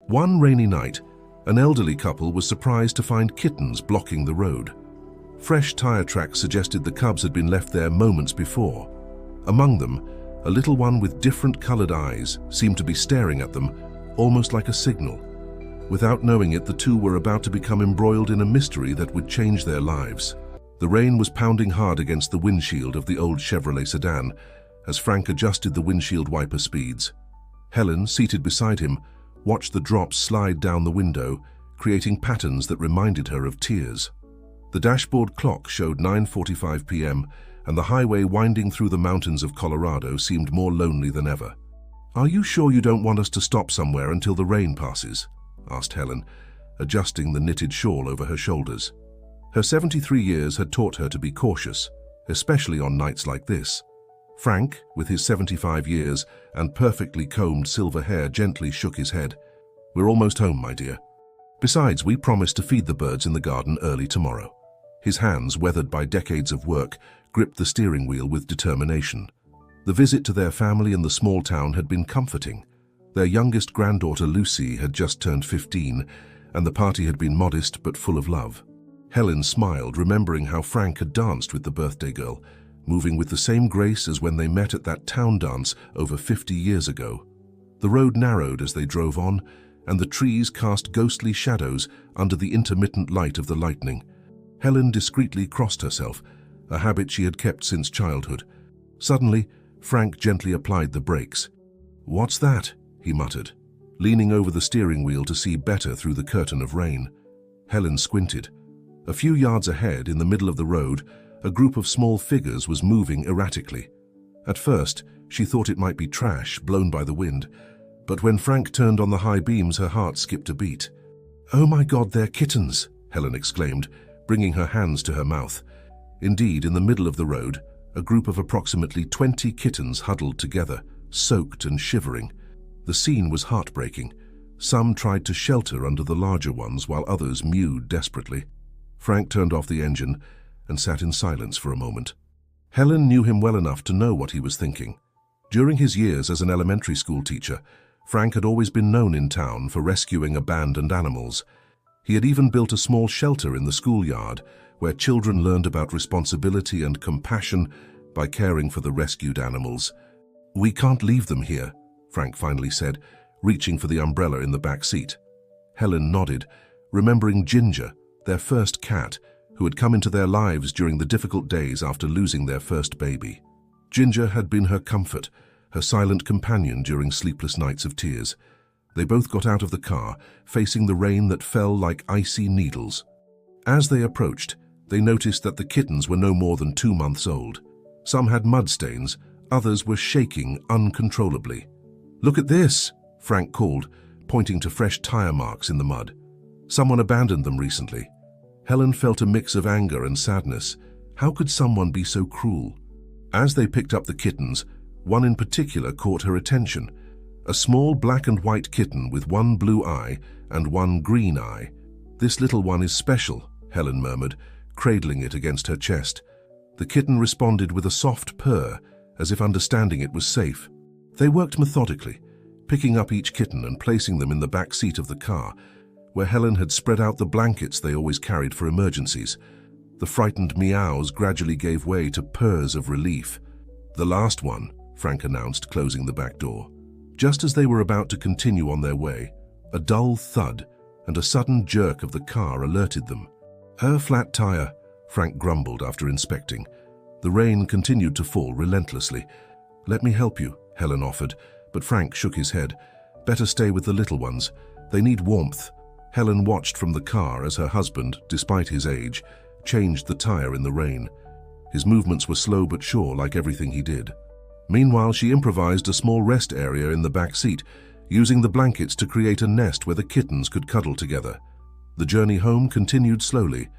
One rainy night, an elderly couple was surprised to find kittens blocking the road. Fresh tire tracks suggested the cubs had been left there moments before. Among them, a little one with different colored eyes seemed to be staring at them, almost like a signal. Without knowing it, the two were about to become embroiled in a mystery that would change their lives. The rain was pounding hard against the windshield of the old Chevrolet sedan as Frank adjusted the windshield wiper speeds. Helen, seated beside him, watched the drops slide down the window, creating patterns that reminded her of tears. The dashboard clock showed 9:45 p.m., and the highway winding through the mountains of Colorado seemed more lonely than ever. "Are you sure you don't want us to stop somewhere until the rain passes?" asked Helen, adjusting the knitted shawl over her shoulders. Her 73 years had taught her to be cautious, especially on nights like this. Frank, with his 75 years and perfectly combed silver hair, gently shook his head. "We're almost home, my dear. Besides, we promised to feed the birds in the garden early tomorrow." His hands, weathered by decades of work, gripped the steering wheel with determination. The visit to their family in the small town had been comforting. Their youngest granddaughter, Lucy, had just turned 15, and the party had been modest but full of love. Helen smiled, remembering how Frank had danced with the birthday girl, moving with the same grace as when they met at that town dance over 50 years ago. The road narrowed as they drove on, and the trees cast ghostly shadows under the intermittent light of the lightning. Helen discreetly crossed herself, a habit she had kept since childhood. Suddenly, Frank gently applied the brakes. "What's that?" he muttered, leaning over the steering wheel to see better through the curtain of rain. Helen squinted. A few yards ahead, in the middle of the road, a group of small figures was moving erratically. At first, she thought it might be trash blown by the wind, but when Frank turned on the high beams, her heart skipped a beat. "Oh my God, they're kittens!" Helen exclaimed, bringing her hands to her mouth. Indeed, in the middle of the road, a group of approximately 20 kittens huddled together, soaked and shivering. The scene was heartbreaking. Some tried to shelter under the larger ones, while others mewed desperately. Frank turned off the engine and sat in silence for a moment. Helen knew him well enough to know what he was thinking. During his years as an elementary school teacher, Frank had always been known in town for rescuing abandoned animals. He had even built a small shelter in the schoolyard where children learned about responsibility and compassion by caring for the rescued animals. "We can't leave them here," Frank finally said, reaching for the umbrella in the back seat. Helen nodded, remembering Ginger, their first cat, who had come into their lives during the difficult days after losing their first baby. Ginger had been her comfort, her silent companion during sleepless nights of tears. They both got out of the car, facing the rain that fell like icy needles. As they approached, they noticed that the kittens were no more than 2 months old. Some had mud stains, others were shaking uncontrollably. "Look at this," Frank called, pointing to fresh tire marks in the mud. Someone abandoned them recently. Helen felt a mix of anger and sadness. How could someone be so cruel? As they picked up the kittens, one in particular caught her attention. A small black and white kitten with one blue eye and one green eye. "This little one is special," Helen murmured, cradling it against her chest. The kitten responded with a soft purr, as if understanding it was safe. They worked methodically, picking up each kitten and placing them in the back seat of the car, where Helen had spread out the blankets they always carried for emergencies. The frightened meows gradually gave way to purrs of relief. "The last one," Frank announced, closing the back door. Just as they were about to continue on their way, a dull thud and a sudden jerk of the car alerted them. "Her flat tire," Frank grumbled after inspecting. The rain continued to fall relentlessly. "Let me help you," Helen offered, but Frank shook his head. "Better stay with the little ones. They need warmth." Helen watched from the car as her husband, despite his age, changed the tire in the rain. His movements were slow but sure, like everything he did. Meanwhile, she improvised a small rest area in the back seat, using the blankets to create a nest where the kittens could cuddle together. The journey home continued slowly.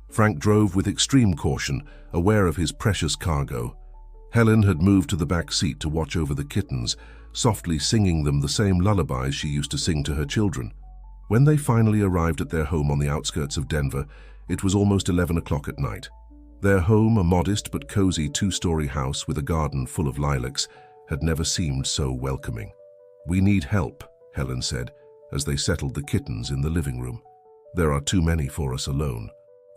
Frank drove with extreme caution, aware of his precious cargo. Helen had moved to the back seat to watch over the kittens, softly singing them the same lullabies she used to sing to her children. When they finally arrived at their home on the outskirts of Denver, it was almost 11 o'clock at night. Their home, a modest but cozy 2-story house with a garden full of lilacs, had never seemed so welcoming. "We need help," Helen said, as they settled the kittens in the living room. "There are too many for us alone,"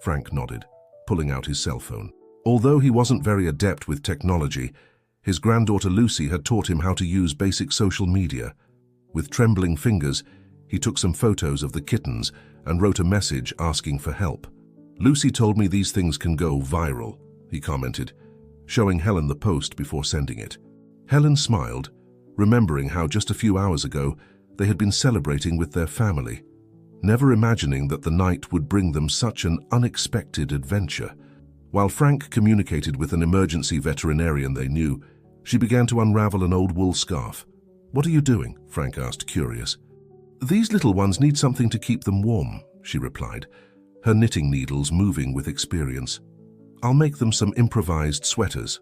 Frank nodded, pulling out his cell phone. Although he wasn't very adept with technology, his granddaughter Lucy had taught him how to use basic social media. With trembling fingers, he took some photos of the kittens and wrote a message asking for help. "Lucy told me these things can go viral," he commented, showing Helen the post before sending it. Helen smiled, remembering how just a few hours ago they had been celebrating with their family, never imagining that the night would bring them such an unexpected adventure. While Frank communicated with an emergency veterinarian they knew, she began to unravel an old wool scarf. "What are you doing?" Frank asked, curious. "These little ones need something to keep them warm," she replied, her knitting needles moving with experience. "I'll make them some improvised sweaters."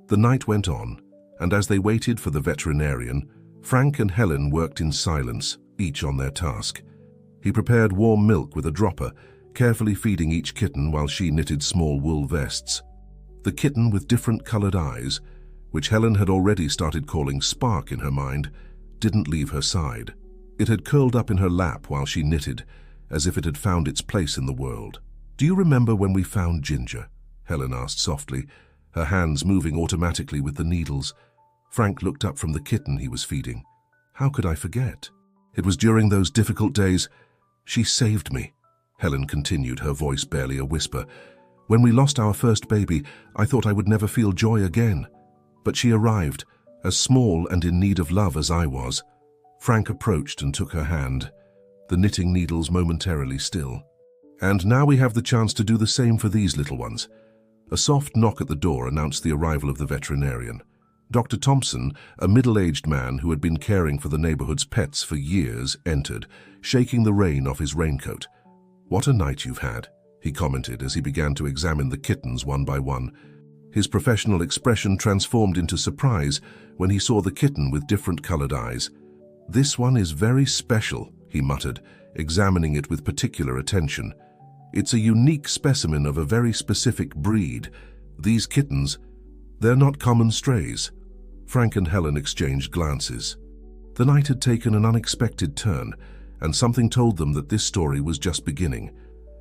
The night went on, and as they waited for the veterinarian, Frank and Helen worked in silence, each on their task. He prepared warm milk with a dropper, carefully feeding each kitten while she knitted small wool vests. The kitten with different colored eyes, which Helen had already started calling Spark in her mind, didn't leave her side. It had curled up in her lap while she knitted, as if it had found its place in the world. "Do you remember when we found Ginger?" Helen asked softly, her hands moving automatically with the needles. Frank looked up from the kitten he was feeding. "How could I forget? It was during those difficult days. She saved me," Helen continued, her voice barely a whisper. "When we lost our first baby, I thought I would never feel joy again. But she arrived, as small and in need of love as I was." Frank approached and took her hand, the knitting needles momentarily still. "And now we have the chance to do the same for these little ones." A soft knock at the door announced the arrival of the veterinarian. Dr. Thompson, a middle-aged man who had been caring for the neighborhood's pets for years, entered, shaking the rain off his raincoat. "What a night you've had," he commented as he began to examine the kittens one by one. His professional expression transformed into surprise when he saw the kitten with different colored eyes. "This one is very special," he muttered, examining it with particular attention. "It's a unique specimen of a very specific breed. These kittens, they're not common strays." Frank and Helen exchanged glances. The night had taken an unexpected turn, and something told them that this story was just beginning.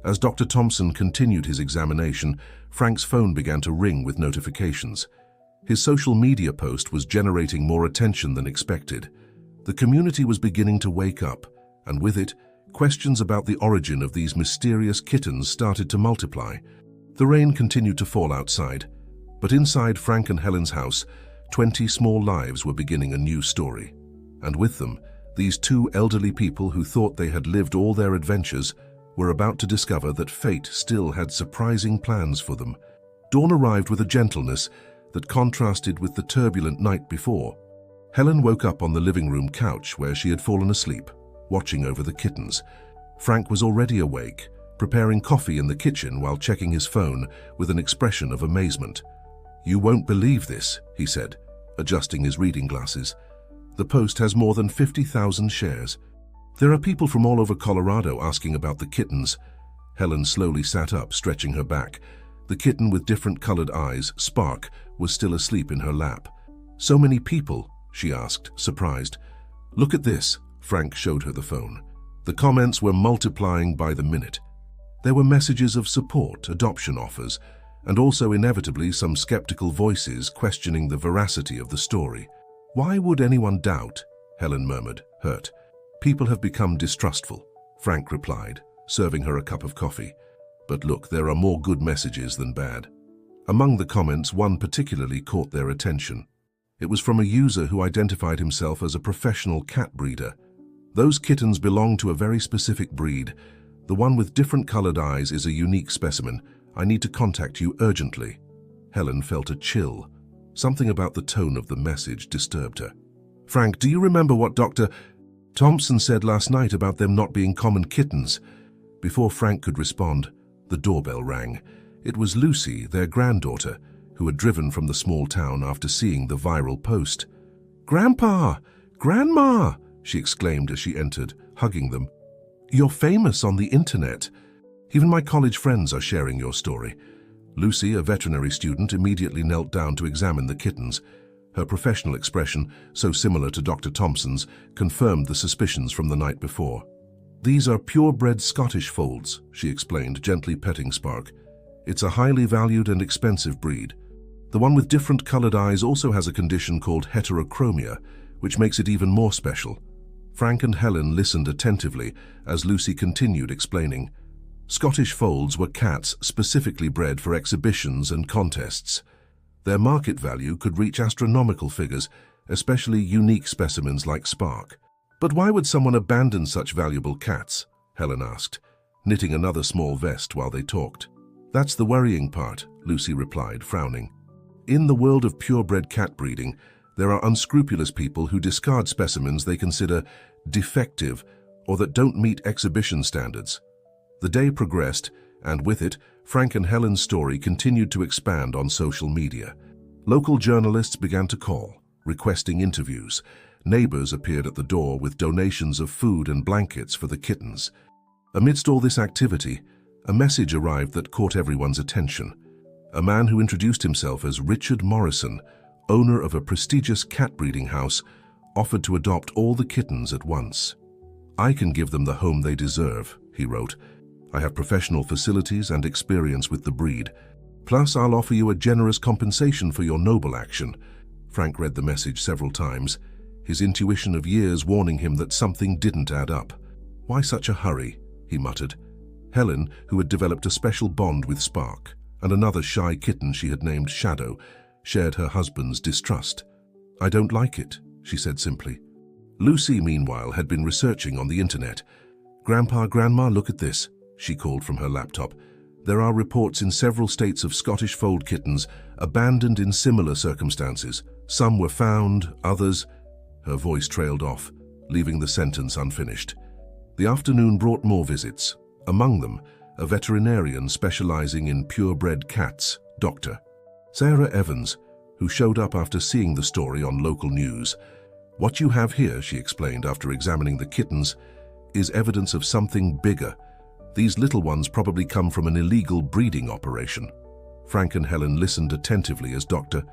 As Dr. Thompson continued his examination, Frank's phone began to ring with notifications. His social media post was generating more attention than expected. The community was beginning to wake up, and with it, questions about the origin of these mysterious kittens started to multiply. The rain continued to fall outside, but inside Frank and Helen's house, 20 small lives were beginning a new story. And with them, these two elderly people who thought they had lived all their adventures were about to discover that fate still had surprising plans for them. Dawn arrived with a gentleness that contrasted with the turbulent night before. Helen woke up on the living room couch where she had fallen asleep, watching over the kittens. Frank was already awake, preparing coffee in the kitchen while checking his phone with an expression of amazement. "You won't believe this," he said, adjusting his reading glasses. "The post has more than 50,000 shares. There are people from all over Colorado asking about the kittens." Helen slowly sat up, stretching her back. The kitten with different colored eyes, Spark, was still asleep in her lap. "So many people?" she asked, surprised. "Look at this." Frank showed her the phone. The comments were multiplying by the minute. There were messages of support, adoption offers, and also inevitably some skeptical voices questioning the veracity of the story. "Why would anyone doubt?" Helen murmured, hurt. "People have become distrustful," Frank replied, serving her a cup of coffee. "But look, there are more good messages than bad." Among the comments, one particularly caught their attention. It was from a user who identified himself as a professional cat breeder. "Those kittens belong to a very specific breed. The one with different colored eyes is a unique specimen. I need to contact you urgently." Helen felt a chill. Something about the tone of the message disturbed her. "Frank, do you remember what Dr. Thompson said last night about them not being common kittens?" Before Frank could respond, the doorbell rang. It was Lucy, their granddaughter, who had driven from the small town after seeing the viral post. "Grandpa! Grandma!" she exclaimed as she entered, hugging them. "You're famous on the internet. Even my college friends are sharing your story." Lucy, a veterinary student, immediately knelt down to examine the kittens. Her professional expression, so similar to Dr. Thompson's, confirmed the suspicions from the night before. "These are purebred Scottish folds," she explained, gently petting Spark. "It's a highly valued and expensive breed. The one with different colored eyes also has a condition called heterochromia, which makes it even more special." Frank and Helen listened attentively as Lucy continued explaining. Scottish folds were cats specifically bred for exhibitions and contests. Their market value could reach astronomical figures, especially unique specimens like Spark. "But why would someone abandon such valuable cats?" Helen asked, knitting another small vest while they talked. "That's the worrying part," Lucy replied, frowning. "In the world of purebred cat breeding, there are unscrupulous people who discard specimens they consider defective or that don't meet exhibition standards." The day progressed, and with it, Frank and Helen's story continued to expand on social media. Local journalists began to call, requesting interviews. Neighbors appeared at the door with donations of food and blankets for the kittens. Amidst all this activity, a message arrived that caught everyone's attention. A man who introduced himself as Richard Morrison, owner of a prestigious cat breeding house, offered to adopt all the kittens at once. "I can give them the home they deserve," he wrote. "I have professional facilities and experience with the breed. Plus, I'll offer you a generous compensation for your noble action." Frank read the message several times, his intuition of years warning him that something didn't add up. "Why such a hurry?" he muttered. Helen, who had developed a special bond with Spark, and another shy kitten she had named Shadow, shared her husband's distrust. "I don't like it," she said simply. Lucy, meanwhile, had been researching on the internet. "Grandpa, Grandma, look at this," she called from her laptop. "There are reports in several states of Scottish fold kittens abandoned in similar circumstances. Some were found, others—" Her voice trailed off, leaving the sentence unfinished. The afternoon brought more visits. Among them, a veterinarian specializing in purebred cats, Dr. Sarah Evans, who showed up after seeing the story on local news. "What you have here," she explained after examining the kittens, "is evidence of something bigger. These little ones probably come from an illegal breeding operation." Frank and Helen listened attentively as Dr.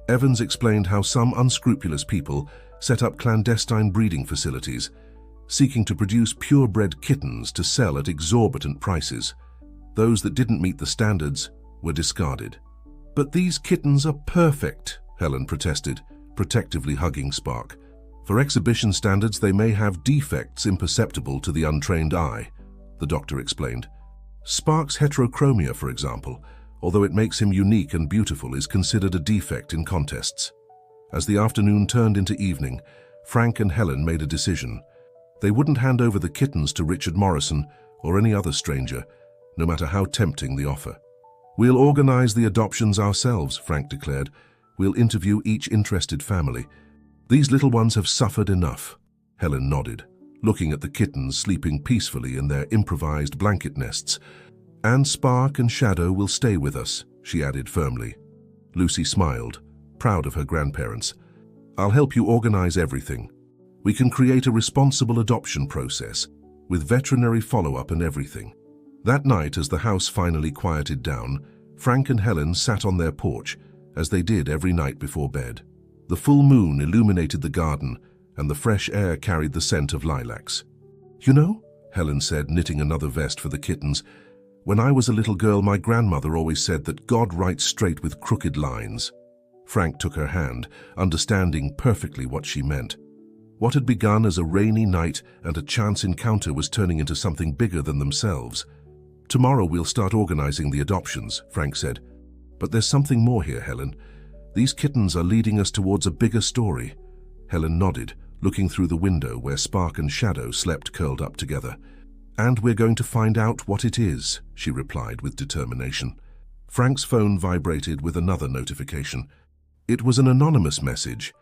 Evans explained how some unscrupulous people set up clandestine breeding facilities, seeking to produce purebred kittens to sell at exorbitant prices. Those that didn't meet the standards were discarded. "But these kittens are perfect," Helen protested, protectively hugging Spark. "For exhibition standards, they may have defects imperceptible to the untrained eye," the doctor explained. "Spark's heterochromia, for example, although it makes him unique and beautiful, is considered a defect in contests." As the afternoon turned into evening, Frank and Helen made a decision. They wouldn't hand over the kittens to Richard Morrison or any other stranger, no matter how tempting the offer. "We'll organize the adoptions ourselves," Frank declared. "We'll interview each interested family. These little ones have suffered enough." Helen nodded, looking at the kittens sleeping peacefully in their improvised blanket nests. "And Spark and Shadow will stay with us," she added firmly. Lucy smiled, proud of her grandparents. "I'll help you organize everything. We can create a responsible adoption process, with veterinary follow-up and everything." That night, as the house finally quieted down, Frank and Helen sat on their porch, as they did every night before bed. The full moon illuminated the garden, and the fresh air carried the scent of lilacs. "You know," Helen said, knitting another vest for the kittens, "when I was a little girl, my grandmother always said that God writes straight with crooked lines." Frank took her hand, understanding perfectly what she meant. What had begun as a rainy night and a chance encounter was turning into something bigger than themselves. "Tomorrow we'll start organizing the adoptions," Frank said. "But there's something more here, Helen. These kittens are leading us towards a bigger story." Helen nodded, looking through the window where Spark and Shadow slept curled up together. "And we're going to find out what it is," she replied with determination. Frank's phone vibrated with another notification. It was an anonymous message.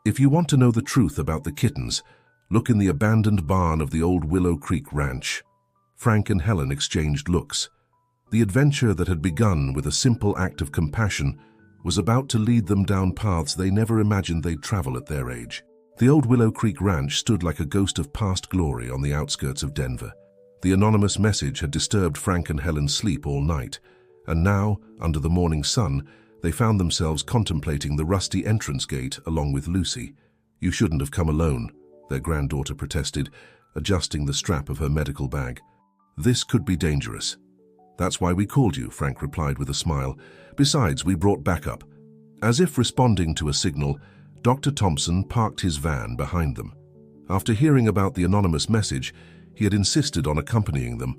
"If you want to know the truth about the kittens, look in the abandoned barn of the old Willow Creek Ranch." Frank and Helen exchanged looks. The adventure that had begun with a simple act of compassion was about to lead them down paths they never imagined they'd travel at their age. The old Willow Creek Ranch stood like a ghost of past glory on the outskirts of Denver. The anonymous message had disturbed Frank and Helen's sleep all night, and now, under the morning sun, They found themselves contemplating the rusty entrance gate along with Lucy. "You shouldn't have come alone," their granddaughter protested, adjusting the strap of her medical bag. "This could be dangerous." "That's why we called you," Frank replied with a smile. "Besides, we brought backup." As if responding to a signal, Dr. Thompson parked his van behind them. After hearing about the anonymous message, he had insisted on accompanying them,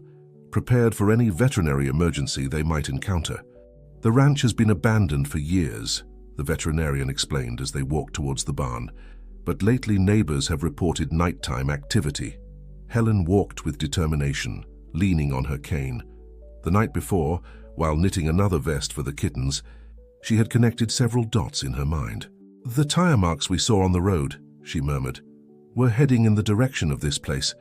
prepared for any veterinary emergency they might encounter. "The ranch has been abandoned for years," the veterinarian explained as they walked towards the barn, "but lately neighbors have reported nighttime activity." Helen walked with determination, leaning on her cane. The night before, while knitting another vest for the kittens, she had connected several dots in her mind. "The tire marks we saw on the road," she murmured, "were heading in the direction of this place."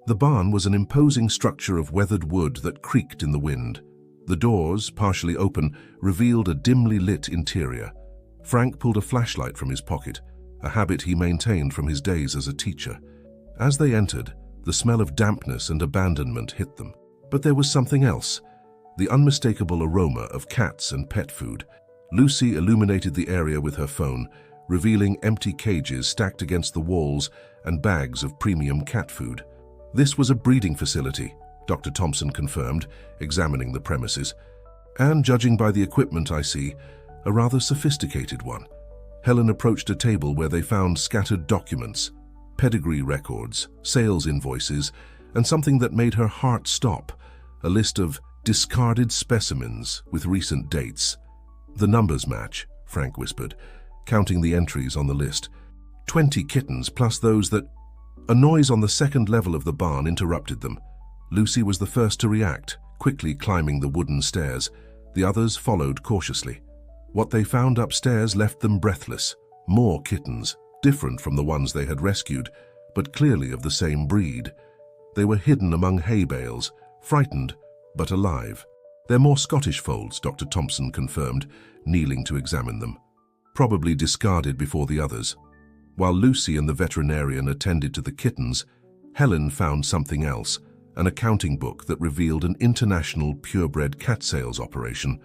The barn was an imposing structure of weathered wood that creaked in the wind. The doors, partially open, revealed a dimly lit interior. Frank pulled a flashlight from his pocket, a habit he maintained from his days as a teacher. As they entered, the smell of dampness and abandonment hit them. But there was something else, the unmistakable aroma of cats and pet food. Lucy illuminated the area with her phone, revealing empty cages stacked against the walls and bags of premium cat food. "This was a breeding facility," Dr. Thompson confirmed, examining the premises. "And judging by the equipment I see, a rather sophisticated one." Helen approached a table where they found scattered documents, pedigree records, sales invoices, and something that made her heart stop, a list of discarded specimens with recent dates. "The numbers match," Frank whispered, counting the entries on the list. 20 kittens plus those that... A noise on the second level of the barn interrupted them. Lucy was the first to react, quickly climbing the wooden stairs. The others followed cautiously. What they found upstairs left them breathless. More kittens, different from the ones they had rescued, but clearly of the same breed. They were hidden among hay bales, frightened, but alive. "They're more Scottish folds," Dr. Thompson confirmed, kneeling to examine them. "Probably discarded before the others." While Lucy and the veterinarian attended to the kittens, Helen found something else, an accounting book that revealed an international purebred cat sales operation.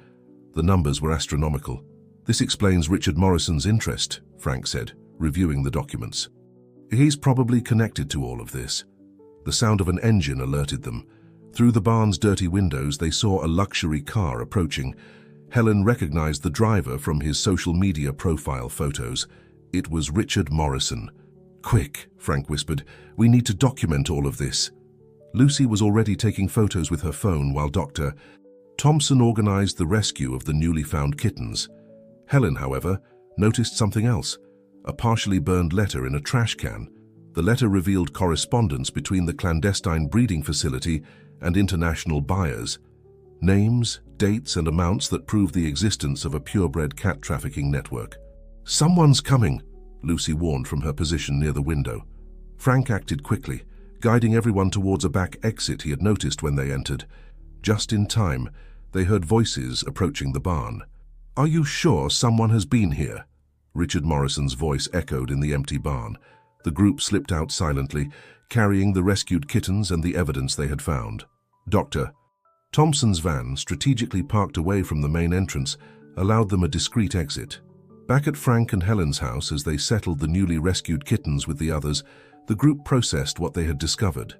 The numbers were astronomical. "This explains Richard Morrison's interest," Frank said, reviewing the documents. "He's probably connected to all of this." The sound of an engine alerted them. Through the barn's dirty windows, they saw a luxury car approaching. Helen recognized the driver from his social media profile photos. It was Richard Morrison. "Quick," Frank whispered, "we need to document all of this." Lucy was already taking photos with her phone while Dr. Thompson organized the rescue of the newly found kittens. Helen, however, noticed something else, a partially burned letter in a trash can. The letter revealed correspondence between the clandestine breeding facility and international buyers. Names, dates, and amounts that proved the existence of a purebred cat trafficking network. "Someone's coming," Lucy warned from her position near the window. Frank acted quickly, guiding everyone towards a back exit he had noticed when they entered. Just in time, they heard voices approaching the barn. "Are you sure someone has been here?" Richard Morrison's voice echoed in the empty barn. The group slipped out silently, carrying the rescued kittens and the evidence they had found. Dr. Thompson's van, strategically parked away from the main entrance, allowed them a discreet exit. Back at Frank and Helen's house, as they settled the newly rescued kittens with the others, the group processed what they had discovered.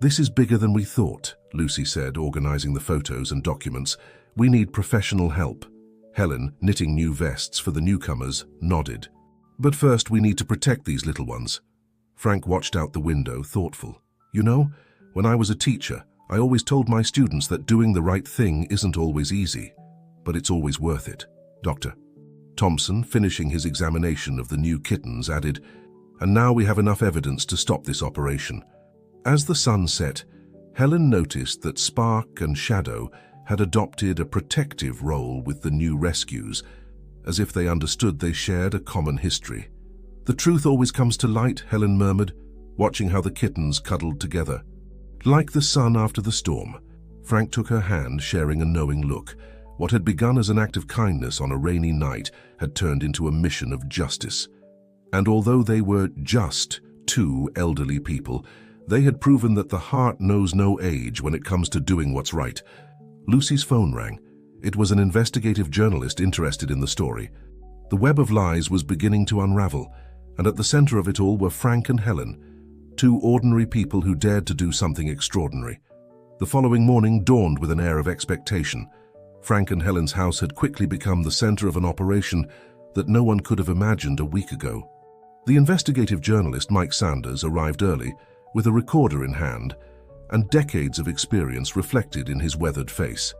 "This is bigger than we thought," Lucy said, organizing the photos and documents. "We need professional help." Helen, knitting new vests for the newcomers, nodded. "But first we need to protect these little ones." Frank watched out the window, thoughtful. "You know, when I was a teacher, I always told my students that doing the right thing isn't always easy, but it's always worth it." Dr. Thompson, finishing his examination of the new kittens, added, "And now we have enough evidence to stop this operation." As the sun set, Helen noticed that Spark and Shadow had adopted a protective role with the new rescues, as if they understood they shared a common history. "The truth always comes to light," Helen murmured, watching how the kittens cuddled together. Like the sun after the storm, Frank took her hand, sharing a knowing look. What had begun as an act of kindness on a rainy night had turned into a mission of justice. And although they were just two elderly people, they had proven that the heart knows no age when it comes to doing what's right. Lucy's phone rang. It was an investigative journalist interested in the story. The web of lies was beginning to unravel, and at the center of it all were Frank and Helen, two ordinary people who dared to do something extraordinary. The following morning dawned with an air of expectation. Frank and Helen's house had quickly become the center of an operation that no one could have imagined a week ago. The investigative journalist Mike Sanders arrived early with a recorder in hand and decades of experience reflected in his weathered face.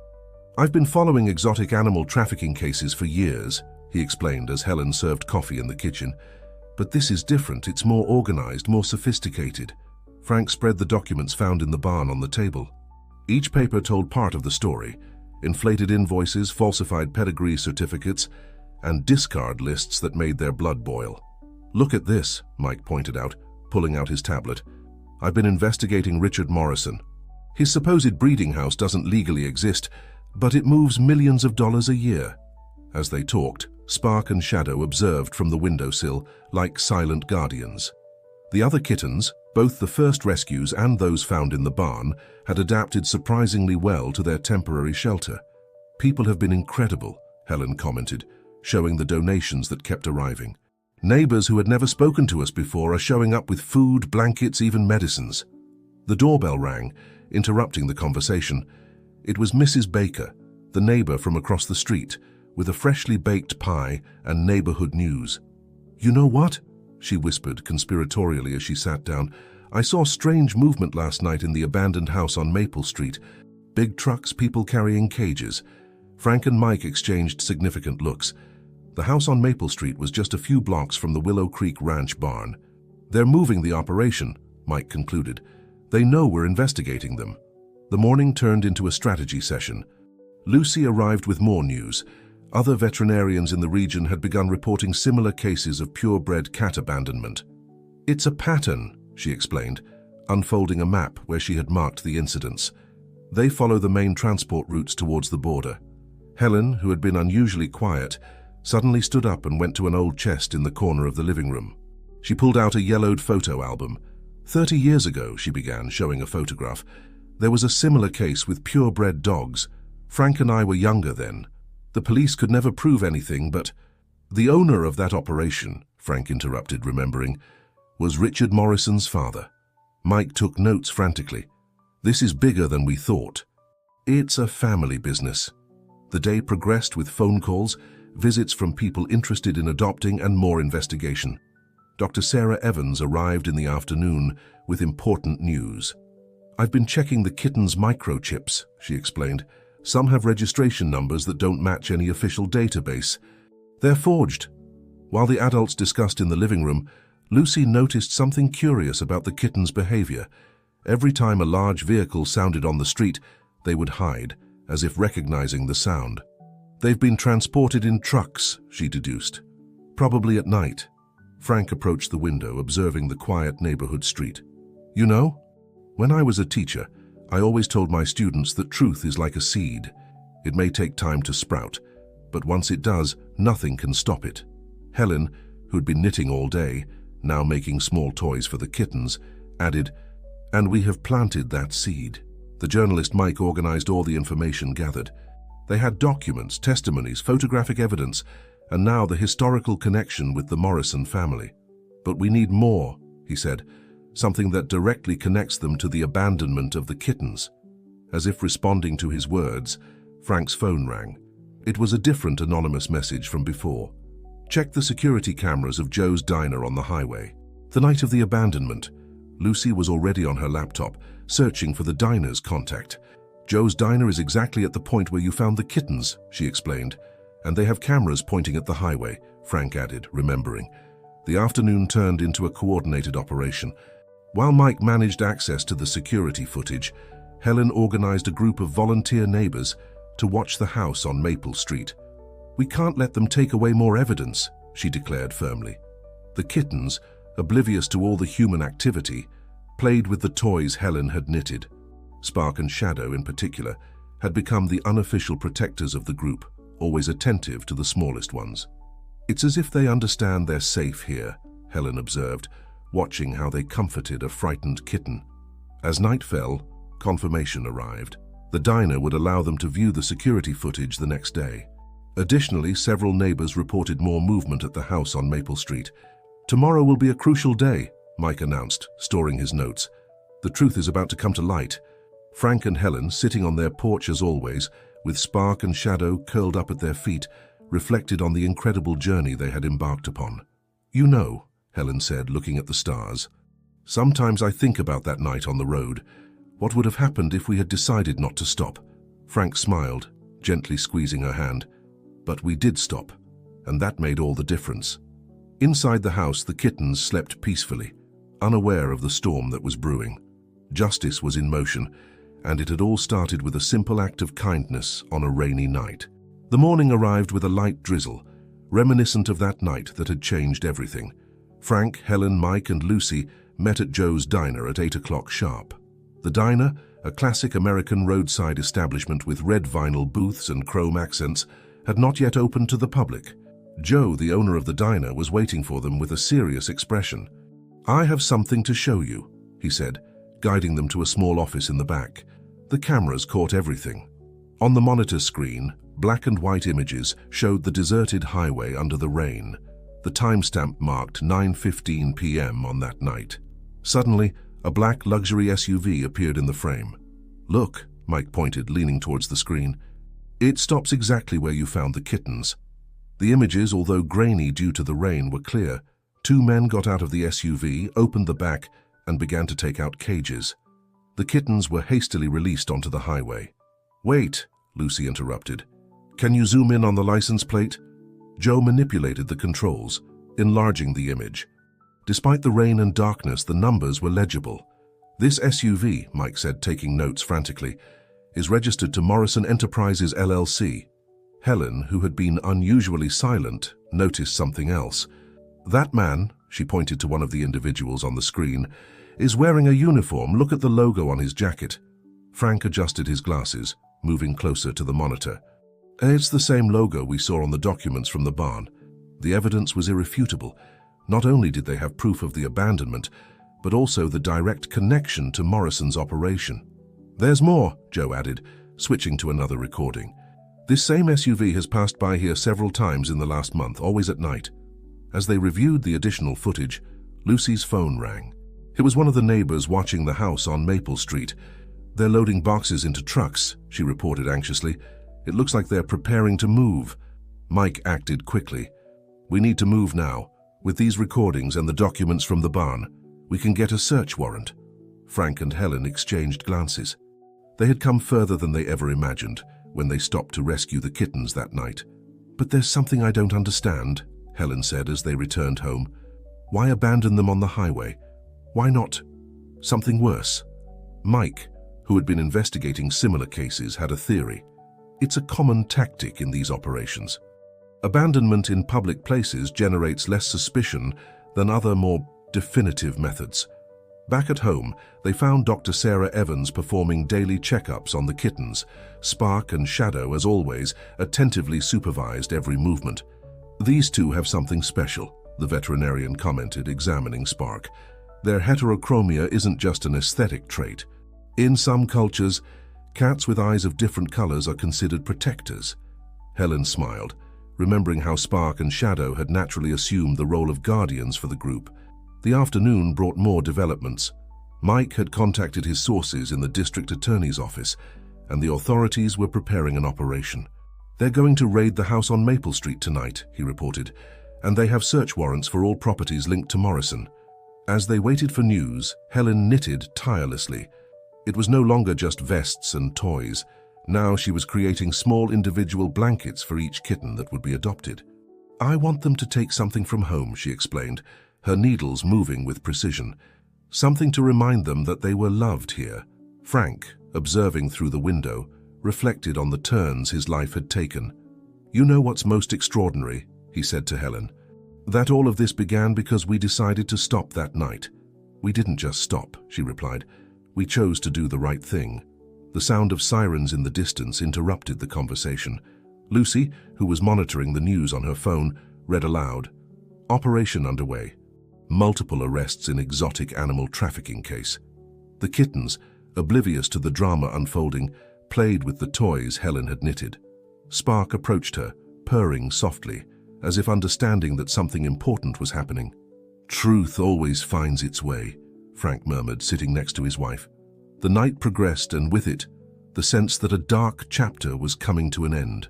"I've been following exotic animal trafficking cases for years," he explained as Helen served coffee in the kitchen. "But this is different. It's more organized, more sophisticated." Frank spread the documents found in the barn on the table. Each paper told part of the story: inflated invoices, falsified pedigree certificates, and discard lists that made their blood boil. "Look at this," Mike pointed out, pulling out his tablet. "I've been investigating Richard Morrison. His supposed breeding house doesn't legally exist, but it moves millions of dollars a year." As they talked, Spark and Shadow observed from the windowsill like silent guardians. The other kittens, both the first rescues and those found in the barn, had adapted surprisingly well to their temporary shelter. "People have been incredible," Helen commented, showing the donations that kept arriving. "Neighbors who had never spoken to us before are showing up with food, blankets, even medicines." The doorbell rang, interrupting the conversation. It was Mrs. Baker, the neighbor from across the street, with a freshly baked pie and neighborhood news. "You know what?" she whispered conspiratorially as she sat down. "I saw strange movement last night in the abandoned house on Maple Street. Big trucks, people carrying cages." Frank and Mike exchanged significant looks. The house on Maple Street was just a few blocks from the Willow Creek Ranch barn. "They're moving the operation," Mike concluded. "They know we're investigating them." The morning turned into a strategy session. Lucy arrived with more news. Other veterinarians in the region had begun reporting similar cases of purebred cat abandonment. "It's a pattern," she explained, unfolding a map where she had marked the incidents. "They follow the main transport routes towards the border." Helen, who had been unusually quiet, suddenly stood up and went to an old chest in the corner of the living room. She pulled out a yellowed photo album. 30 years ago, she began, showing a photograph. "There was a similar case with purebred dogs. Frank and I were younger then. The police could never prove anything, but—" "The owner of that operation," Frank interrupted, remembering, "was Richard Morrison's father." Mike took notes frantically. "This is bigger than we thought. It's a family business." The day progressed with phone calls, visits from people interested in adopting, and more investigation. Dr. Sarah Evans arrived in the afternoon with important news. "I've been checking the kittens' microchips," she explained. "Some have registration numbers that don't match any official database. They're forged." While the adults discussed in the living room, Lucy noticed something curious about the kittens' behavior. Every time a large vehicle sounded on the street, they would hide, as if recognizing the sound. "They've been transported in trucks," she deduced. "Probably at night." Frank approached the window, observing the quiet neighborhood street. "You know, when I was a teacher, I always told my students that truth is like a seed. It may take time to sprout, but once it does, nothing can stop it." Helen, who'd been knitting all day, now making small toys for the kittens, added, "And we have planted that seed." The journalist Mike organized all the information gathered. They had documents, testimonies, photographic evidence, and now the historical connection with the Morrison family. "But we need more," he said, "something that directly connects them to the abandonment of the kittens." As if responding to his words, Frank's phone rang. It was a different anonymous message from before. "Check the security cameras of Joe's Diner on the highway." The night of the abandonment, Lucy was already on her laptop, searching for the diner's contact. "Joe's Diner is exactly at the point where you found the kittens," she explained. "And they have cameras pointing at the highway," Frank added, remembering. The afternoon turned into a coordinated operation. While Mike managed access to the security footage, Helen organized a group of volunteer neighbors to watch the house on Maple Street. "We can't let them take away more evidence," she declared firmly. The kittens, oblivious to all the human activity, played with the toys Helen had knitted. Spark and Shadow, in particular, had become the unofficial protectors of the group, always attentive to the smallest ones. "It's as if they understand they're safe here," Helen observed, watching how they comforted a frightened kitten. As night fell, confirmation arrived. The diner would allow them to view the security footage the next day. Additionally, several neighbors reported more movement at the house on Maple Street. "Tomorrow will be a crucial day," Mike announced, storing his notes. "The truth is about to come to light." Frank and Helen, sitting on their porch as always, with Spark and Shadow curled up at their feet, reflected on the incredible journey they had embarked upon. "You know," Helen said, looking at the stars, "sometimes I think about that night on the road. What would have happened if we had decided not to stop?" Frank smiled, gently squeezing her hand. "But we did stop, and that made all the difference." Inside the house, the kittens slept peacefully, unaware of the storm that was brewing. Justice was in motion, and it had all started with a simple act of kindness on a rainy night. The morning arrived with a light drizzle, reminiscent of that night that had changed everything. Frank, Helen, Mike, and Lucy met at Joe's Diner at 8 o'clock sharp. The diner, a classic American roadside establishment with red vinyl booths and chrome accents, had not yet opened to the public. Joe, the owner of the diner, was waiting for them with a serious expression. "I have something to show you," he said, guiding them to a small office in the back. The cameras caught everything. On the monitor screen, black and white images showed the deserted highway under the rain. The timestamp marked 9:15 p.m. on that night. Suddenly, a black luxury SUV appeared in the frame. "Look," Mike pointed, leaning towards the screen. "It stops exactly where you found the kittens." The images, although grainy due to the rain, were clear. Two men got out of the SUV, opened the back, and began to take out cages. The kittens were hastily released onto the highway. "Wait," Lucy interrupted. "Can you zoom in on the license plate?" Joe manipulated the controls, enlarging the image. Despite the rain and darkness, the numbers were legible. "This SUV," Mike said, taking notes frantically, "is registered to Morrison Enterprises LLC. Helen, who had been unusually silent, noticed something else. "That man," she pointed to one of the individuals on the screen, "is wearing a uniform. Look at the logo on his jacket." Frank adjusted his glasses, moving closer to the monitor. "It's the same logo we saw on the documents from the barn." The evidence was irrefutable. Not only did they have proof of the abandonment, but also the direct connection to Morrison's operation. "There's more," Joe added, switching to another recording. "This same SUV has passed by here several times in the last month, always at night." As they reviewed the additional footage, Lucy's phone rang. It was one of the neighbors watching the house on Maple Street. "They're loading boxes into trucks," she reported anxiously. "It looks like they're preparing to move." Mike acted quickly. "We need to move now. With these recordings and the documents from the barn, we can get a search warrant." Frank and Helen exchanged glances. They had come further than they ever imagined when they stopped to rescue the kittens that night. "But there's something I don't understand," Helen said as they returned home. "Why abandon them on the highway? Why not something worse?" Mike, who had been investigating similar cases, had a theory. It's a common tactic in these operations. Abandonment in public places generates less suspicion than other more definitive methods. Back at home, they found Dr. Sarah Evans performing daily checkups on the kittens. Spark and Shadow, as always, attentively supervised every movement. "These two have something special," the veterinarian commented, examining Spark. "Their heterochromia isn't just an aesthetic trait. In some cultures, cats with eyes of different colors are considered protectors." Helen smiled, remembering how Spark and Shadow had naturally assumed the role of guardians for the group. The afternoon brought more developments. Mike had contacted his sources in the district attorney's office, and the authorities were preparing an operation. "They're going to raid the house on Maple Street tonight," he reported, "and they have search warrants for all properties linked to Morrison." As they waited for news, Helen knitted tirelessly. It was no longer just vests and toys. Now she was creating small individual blankets for each kitten that would be adopted. "I want them to take something from home," she explained, her needles moving with precision. "Something to remind them that they were loved here." Frank, observing through the window, reflected on the turns his life had taken. "You know what's most extraordinary," he said to Helen, "that all of this began because we decided to stop that night." "We didn't just stop," she replied. "We chose to do the right thing." The sound of sirens in the distance interrupted the conversation. Lucy, who was monitoring the news on her phone, read aloud. "Operation underway. Multiple arrests in exotic animal trafficking case." The kittens, oblivious to the drama unfolding, played with the toys Helen had knitted. Spark approached her, purring softly, as if understanding that something important was happening. "Truth always finds its way," Frank murmured, sitting next to his wife. The night progressed, and with it, the sense that a dark chapter was coming to an end.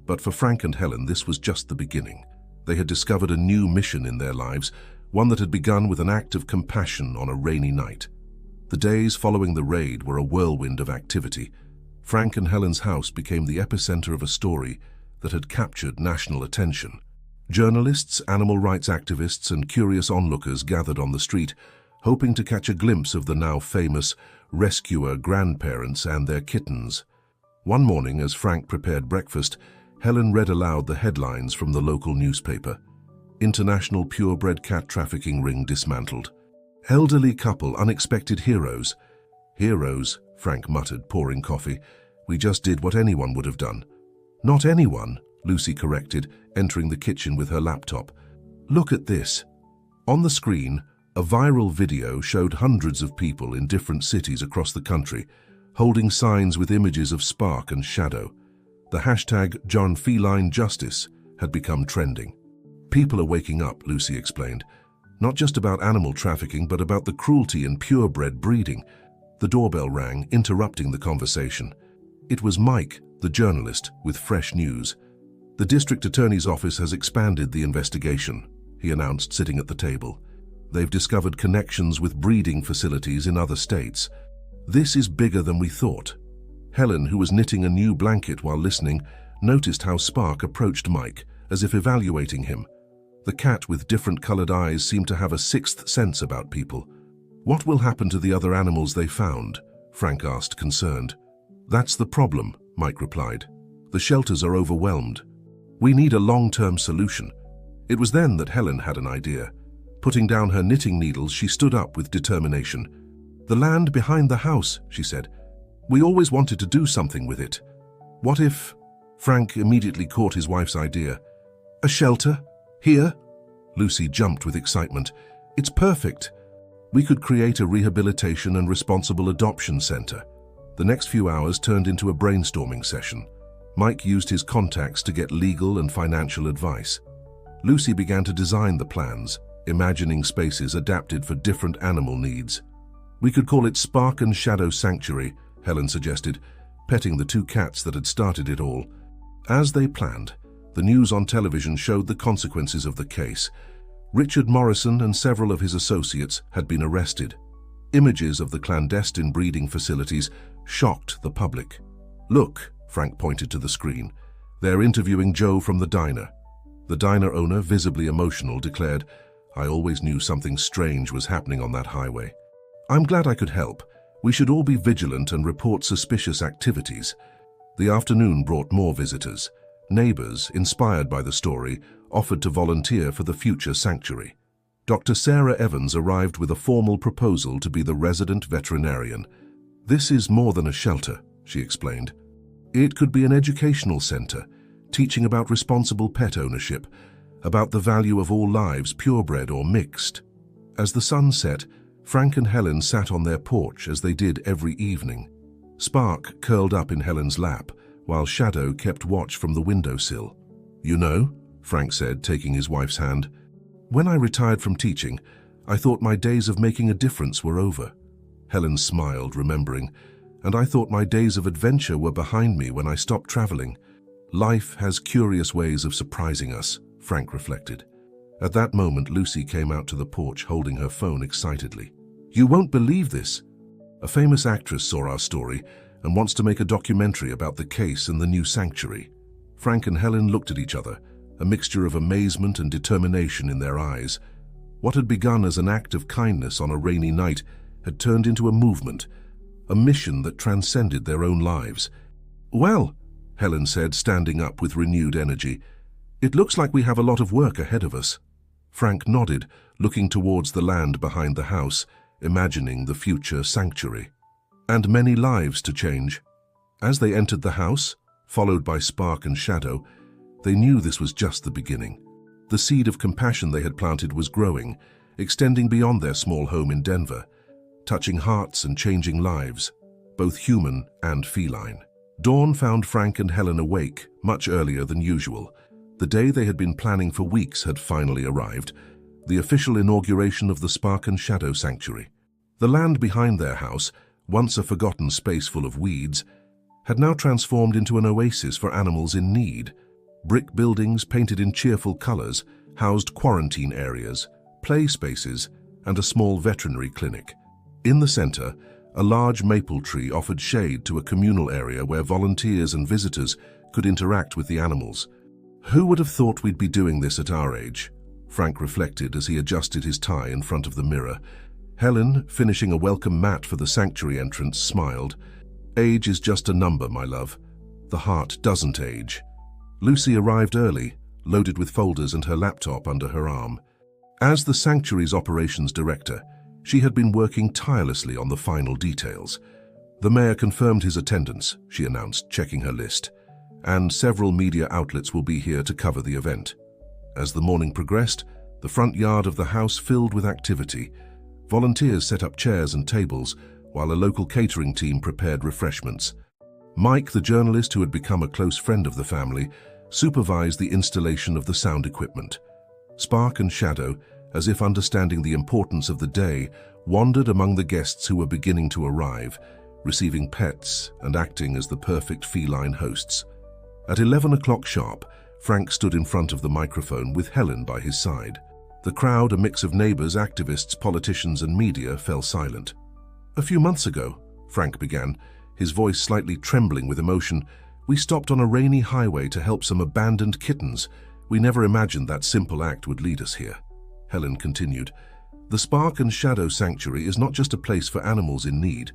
But for Frank and Helen, this was just the beginning. They had discovered a new mission in their lives, one that had begun with an act of compassion on a rainy night. The days following the raid were a whirlwind of activity. Frank and Helen's house became the epicenter of a story that had captured national attention. Journalists, animal rights activists, and curious onlookers gathered on the street, hoping to catch a glimpse of the now famous rescuer grandparents and their kittens. One morning, as Frank prepared breakfast, Helen read aloud the headlines from the local newspaper. International purebred cat trafficking ring dismantled. Elderly couple unexpected heroes. Heroes, Frank muttered, pouring coffee. We just did what anyone would have done. Not anyone, Lucy corrected, entering the kitchen with her laptop. Look at this. On the screen, a viral video showed hundreds of people in different cities across the country, holding signs with images of Spark and Shadow. The hashtag #JohnFelineJustice had become trending. People are waking up, Lucy explained. Not just about animal trafficking, but about the cruelty in purebred breeding. The doorbell rang, interrupting the conversation. It was Mike, the journalist, with fresh news. The district attorney's office has expanded the investigation, he announced, sitting at the table. They've discovered connections with breeding facilities in other states. This is bigger than we thought. Helen, who was knitting a new blanket while listening, noticed how Spark approached Mike, as if evaluating him. The cat with different colored eyes seemed to have a sixth sense about people. What will happen to the other animals they found? Frank asked, concerned. That's the problem, Mike replied. The shelters are overwhelmed. We need a long-term solution. It was then that Helen had an idea. Putting down her knitting needles, she stood up with determination. The land behind the house, she said. We always wanted to do something with it. What if... Frank immediately caught his wife's idea. A shelter? Here? Lucy jumped with excitement. It's perfect. We could create a rehabilitation and responsible adoption center. The next few hours turned into a brainstorming session. Mike used his contacts to get legal and financial advice. Lucy began to design the plans, imagining spaces adapted for different animal needs. We could call it Spark and Shadow Sanctuary, Helen suggested, petting the two cats that had started it all. As they planned, the news on television showed the consequences of the case. Richard Morrison and several of his associates had been arrested. Images of the clandestine breeding facilities shocked the public. Look, Frank pointed to the screen. They're interviewing Joe from the diner. The diner owner, visibly emotional, declared, I always knew something strange was happening on that highway. I'm glad I could help. We should all be vigilant and report suspicious activities. The afternoon brought more visitors. Neighbors, inspired by the story, offered to volunteer for the future sanctuary. Dr. Sarah Evans arrived with a formal proposal to be the resident veterinarian. This is more than a shelter, she explained. It could be an educational center, teaching about responsible pet ownership, about the value of all lives, purebred or mixed. As the sun set, Frank and Helen sat on their porch as they did every evening. Spark curled up in Helen's lap, while Shadow kept watch from the windowsill. You know, Frank said, taking his wife's hand, when I retired from teaching, I thought my days of making a difference were over. Helen smiled, remembering, and I thought my days of adventure were behind me when I stopped traveling. Life has curious ways of surprising us, Frank reflected. At that moment, Lucy came out to the porch holding her phone excitedly. You won't believe this. A famous actress saw our story and wants to make a documentary about the case and the new sanctuary. Frank and Helen looked at each other, a mixture of amazement and determination in their eyes. What had begun as an act of kindness on a rainy night had turned into a movement, a mission that transcended their own lives. Well, Helen said, standing up with renewed energy, it looks like we have a lot of work ahead of us. Frank nodded, looking towards the land behind the house, imagining the future sanctuary. And many lives to change. As they entered the house, followed by Spark and Shadow, they knew this was just the beginning. The seed of compassion they had planted was growing, extending beyond their small home in Denver, touching hearts and changing lives, both human and feline. Dawn found Frank and Helen awake much earlier than usual. The day they had been planning for weeks had finally arrived, the official inauguration of the Spark and Shadow Sanctuary. The land behind their house, once a forgotten space full of weeds, had now transformed into an oasis for animals in need. Brick buildings painted in cheerful colors housed quarantine areas, play spaces, and a small veterinary clinic. In the center, a large maple tree offered shade to a communal area where volunteers and visitors could interact with the animals. Who would have thought we'd be doing this at our age? Frank reflected as he adjusted his tie in front of the mirror. Helen, finishing a welcome mat for the sanctuary entrance, smiled. Age is just a number, my love. The heart doesn't age. Lucy arrived early, loaded with folders and her laptop under her arm. As the sanctuary's operations director, she had been working tirelessly on the final details. The mayor confirmed his attendance, she announced, checking her list, and several media outlets will be here to cover the event. As the morning progressed, the front yard of the house filled with activity. Volunteers set up chairs and tables, while a local catering team prepared refreshments. Mike, the journalist who had become a close friend of the family, supervised the installation of the sound equipment. Spark and Shadow, as if understanding the importance of the day, wandered among the guests who were beginning to arrive, receiving pets and acting as the perfect feline hosts. At 11 o'clock sharp, Frank stood in front of the microphone with Helen by his side. The crowd, a mix of neighbors, activists, politicians, and media, fell silent. "A few months ago," Frank began, his voice slightly trembling with emotion, "we stopped on a rainy highway to help some abandoned kittens. We never imagined that simple act would lead us here." Helen continued, "The Spark and Shadow Sanctuary is not just a place for animals in need.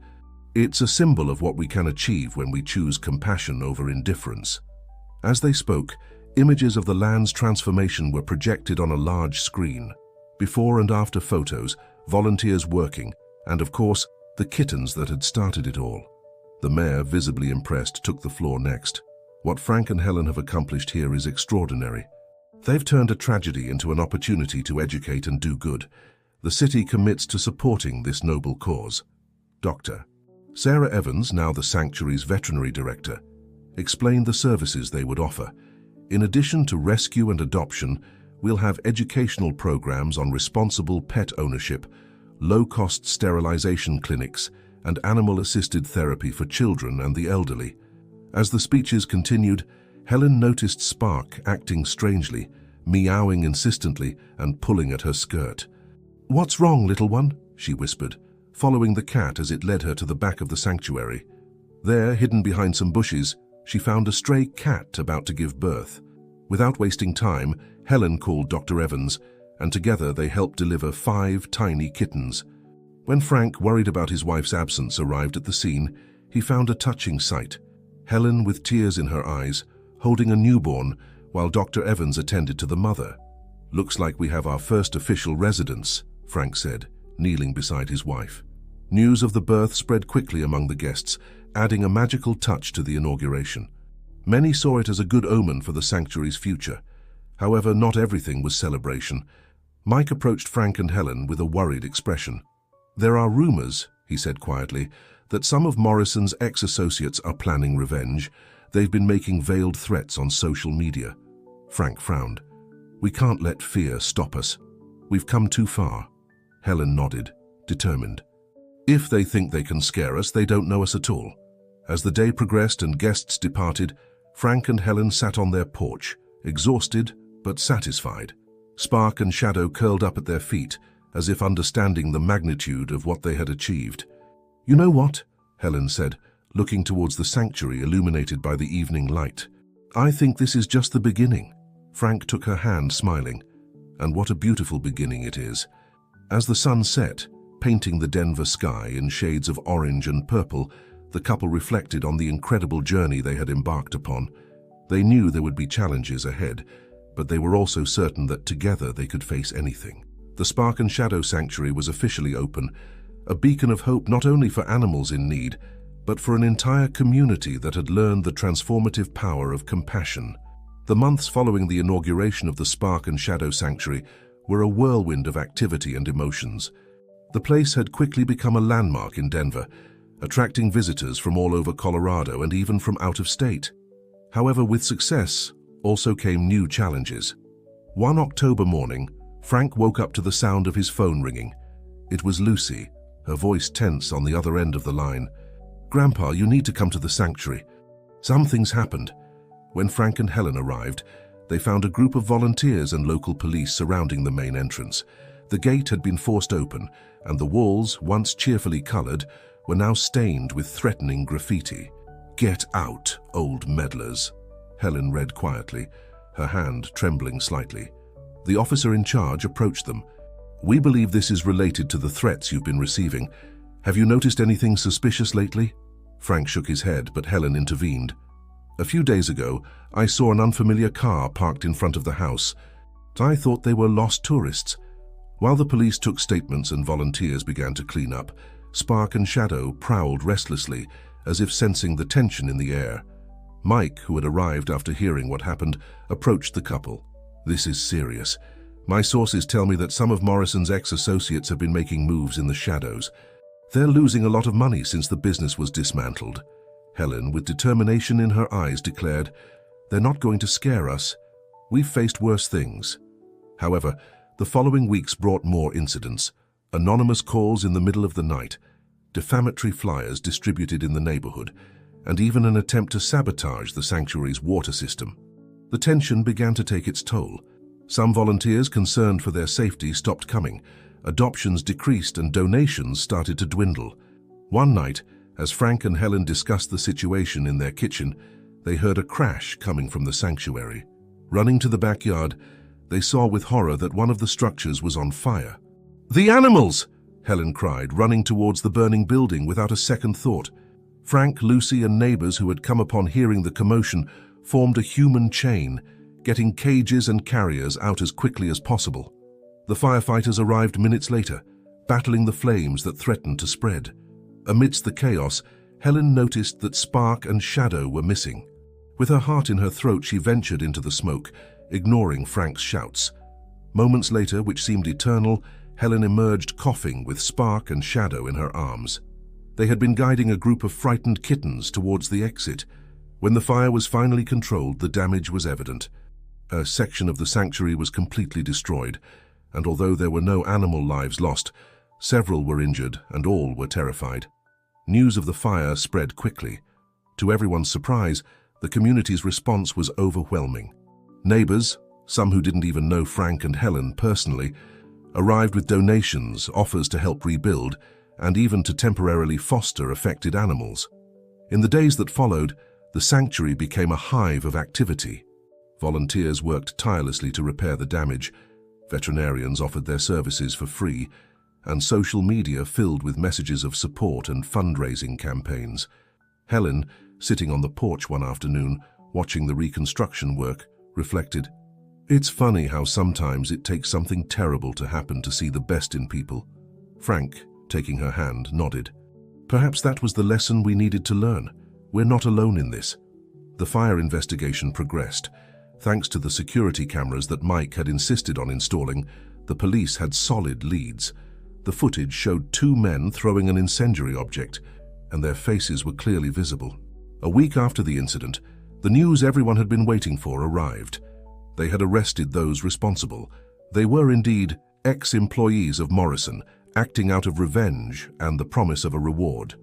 It's a symbol of what we can achieve when we choose compassion over indifference." As they spoke, images of the land's transformation were projected on a large screen. Before and after photos, volunteers working, and of course, the kittens that had started it all. The mayor, visibly impressed, took the floor next. "What Frank and Helen have accomplished here is extraordinary. They've turned a tragedy into an opportunity to educate and do good. The city commits to supporting this noble cause." Dr. Sarah Evans, now the sanctuary's veterinary director, explained the services they would offer. "In addition to rescue and adoption, we'll have educational programs on responsible pet ownership, low-cost sterilization clinics, and animal-assisted therapy for children and the elderly." As the speeches continued, Helen noticed Spark acting strangely, meowing insistently and pulling at her skirt. "What's wrong, little one?" she whispered, following the cat as it led her to the back of the sanctuary. There, hidden behind some bushes, she found a stray cat about to give birth. Without wasting time, Helen called Dr. Evans, and together they helped deliver 5 tiny kittens. When Frank, worried about his wife's absence, arrived at the scene, he found a touching sight. Helen, with tears in her eyes, holding a newborn, while Dr. Evans attended to the mother. "Looks like we have our first official residents," Frank said, kneeling beside his wife. News of the birth spread quickly among the guests, adding a magical touch to the inauguration. Many saw it as a good omen for the sanctuary's future. However, not everything was celebration. Mike approached Frank and Helen with a worried expression. "There are rumors," he said quietly, "that some of Morrison's ex-associates are planning revenge. They've been making veiled threats on social media." Frank frowned. "We can't let fear stop us. We've come too far." Helen nodded, determined. "If they think they can scare us, they don't know us at all." As the day progressed and guests departed, Frank and Helen sat on their porch, exhausted but satisfied. Spark and Shadow curled up at their feet, as if understanding the magnitude of what they had achieved. "You know what?" Helen said, looking towards the sanctuary illuminated by the evening light. "I think this is just the beginning." Frank took her hand, smiling. "And what a beautiful beginning it is." As the sun set, painting the Denver sky in shades of orange and purple, the couple reflected on the incredible journey they had embarked upon. They knew there would be challenges ahead, but they were also certain that together they could face anything. The Spark and Shadow Sanctuary was officially open, a beacon of hope not only for animals in need, but for an entire community that had learned the transformative power of compassion. The months following the inauguration of the Spark and Shadow Sanctuary were a whirlwind of activity and emotions. The place had quickly become a landmark in Denver, attracting visitors from all over Colorado and even from out of state. However, with success also came new challenges. One October morning, Frank woke up to the sound of his phone ringing. It was Lucy, her voice tense on the other end of the line. "Grandpa, you need to come to the sanctuary. Something's happened." When Frank and Helen arrived, they found a group of volunteers and local police surrounding the main entrance. The gate had been forced open, and the walls, once cheerfully colored, were now stained with threatening graffiti. "Get out, old meddlers," Helen read quietly, her hand trembling slightly. The officer in charge approached them. "We believe this is related to the threats you've been receiving. Have you noticed anything suspicious lately?" Frank shook his head, but Helen intervened. "A few days ago, I saw an unfamiliar car parked in front of the house. I thought they were lost tourists." While the police took statements and volunteers began to clean up, Spark and Shadow prowled restlessly, as if sensing the tension in the air. Mike, who had arrived after hearing what happened, approached the couple. "This is serious. My sources tell me that some of Morrison's ex-associates have been making moves in the shadows. They're losing a lot of money since the business was dismantled." Helen, with determination in her eyes, declared, "They're not going to scare us. We've faced worse things." However, the following weeks brought more incidents. Anonymous calls in the middle of the night, defamatory flyers distributed in the neighborhood, and even an attempt to sabotage the sanctuary's water system. The tension began to take its toll. Some volunteers concerned for their safety stopped coming, adoptions decreased, and donations started to dwindle. One night, as Frank and Helen discussed the situation in their kitchen, they heard a crash coming from the sanctuary. Running to the backyard, they saw with horror that one of the structures was on fire. "The animals!" Helen cried, running towards the burning building without a second thought. Frank, Lucy, and neighbors who had come upon hearing the commotion formed a human chain, getting cages and carriers out as quickly as possible. The firefighters arrived minutes later, battling the flames that threatened to spread. Amidst the chaos, Helen noticed that Spark and Shadow were missing. With her heart in her throat, she ventured into the smoke, ignoring Frank's shouts. Moments later, which seemed eternal, Helen emerged coughing with Spark and Shadow in her arms. They had been guiding a group of frightened kittens towards the exit. When the fire was finally controlled, the damage was evident. A section of the sanctuary was completely destroyed, and although there were no animal lives lost, several were injured and all were terrified. News of the fire spread quickly. To everyone's surprise, the community's response was overwhelming. Neighbors, some who didn't even know Frank and Helen personally, arrived with donations, offers to help rebuild, and even to temporarily foster affected animals. In the days that followed, the sanctuary became a hive of activity. Volunteers worked tirelessly to repair the damage, veterinarians offered their services for free, and social media filled with messages of support and fundraising campaigns. Helen, sitting on the porch one afternoon, watching the reconstruction work, reflected, "It's funny how sometimes it takes something terrible to happen to see the best in people." Frank, taking her hand, nodded. "Perhaps that was the lesson we needed to learn. We're not alone in this." The fire investigation progressed. Thanks to the security cameras that Mike had insisted on installing, the police had solid leads. The footage showed two men throwing an incendiary object, and their faces were clearly visible. A week after the incident, the news everyone had been waiting for arrived. They had arrested those responsible. They were indeed ex-employees of Morrison, acting out of revenge and the promise of a reward.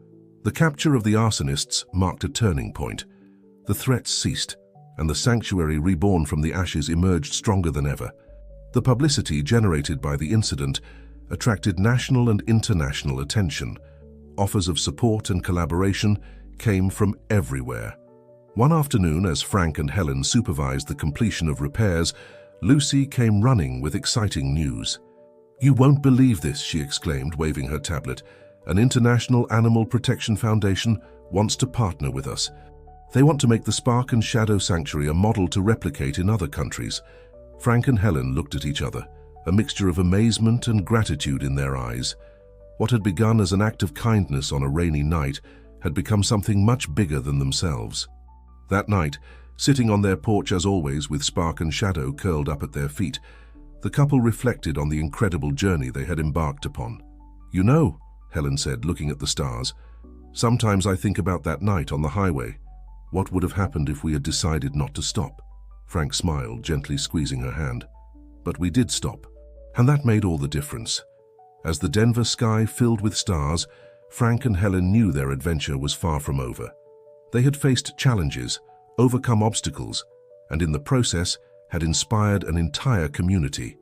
The capture of the arsonists marked a turning point. The threats ceased, and the sanctuary reborn from the ashes emerged stronger than ever. The publicity generated by the incident attracted national and international attention. Offers of support and collaboration came from everywhere. One afternoon, as Frank and Helen supervised the completion of repairs, Lucy came running with exciting news. "You won't believe this," she exclaimed, waving her tablet. "An international animal protection foundation wants to partner with us. They want to make the Spark and Shadow Sanctuary a model to replicate in other countries." Frank and Helen looked at each other, a mixture of amazement and gratitude in their eyes. What had begun as an act of kindness on a rainy night had become something much bigger than themselves. That night, sitting on their porch as always with Spark and Shadow curled up at their feet, the couple reflected on the incredible journey they had embarked upon. "You know," Helen said, looking at the stars, Sometimes I think about that night on the highway. What would have happened if we had decided not to stop? Frank smiled, gently squeezing her hand. But we did stop, and that made all the difference. As the Denver sky filled with stars, Frank and Helen knew their adventure was far from over. They had faced challenges, overcome obstacles, and in the process had inspired an entire community.